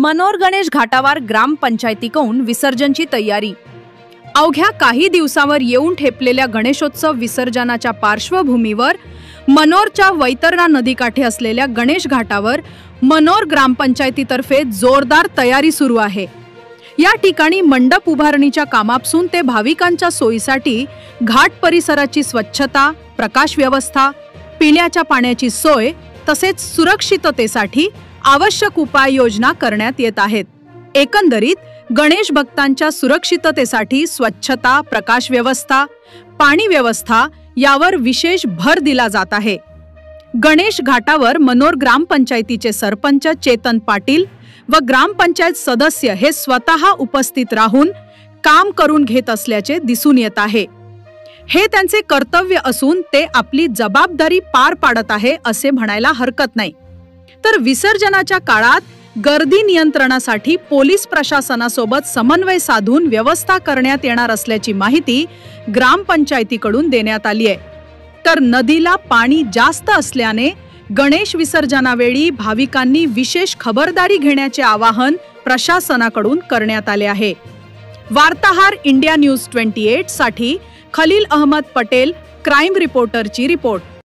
मनोर गणेश घाटावर ग्रामपंचायतीकडून विसर्जनची तयारी। अवघ्या काही दिवसांवर येऊन ठेपलेल्या गणेशोत्सव विसर्जनाच्या पार्श्वभूमीवर मनोरच्या वैतरणा नदीकाठी असलेल्या गणेश घाटावर मनोर ग्रामपंचायतीतर्फे जोरदार तयारी सुरू आहे। या ठिकाणी मंडप उभारणीच्या कामापासून ते भाविकांच्या सोयीसाठी घाट परिसराची स्वच्छता, प्रकाश व्यवस्था, पिण्याच्या पाण्याची सोय तसेच सुरक्षिततेसाठी आवश्यक उपाययोजना करण्यात येत आहेत। एकंदरीत गणेश भक्तांच्या सुरक्षिततेसाठी स्वच्छता, प्रकाश व्यवस्था, पाणी व्यवस्था यावर विशेष भर दिला जात आहे। गणेश घाटावर मनोर ग्रामपंचायतीचे सरपंच चेतन पाटील व ग्रामपंचायत सदस्य हे स्वतः उपस्थित राहून काम करून घेत असल्याचे दिसून येत आहे। हे त्यांचे कर्तव्य असून ते आपली जबाबदारी पार पाडत आहे असे म्हणायला हरकत नाही। तर विसर्जनाच्या काळात गर्दी नियंत्रणासाठी पोलीस प्रशासनासोबत समन्वय साधून व्यवस्था करण्यात येणार असल्याची माहिती ग्रामपंचायतीकडून देण्यात आली आहे। तर नदीला पाणी जास्त असल्याने गणेश विसर्जनावेळी भाविकांनी विशेष खबरदारी घेण्याचे आवाहन प्रशासनाकडून करण्यात आले आहे। वार्ताहर इंडिया न्यूज 28 साठी खलील अहमद पटेल, क्राइम रिपोर्टरची रिपोर्ट।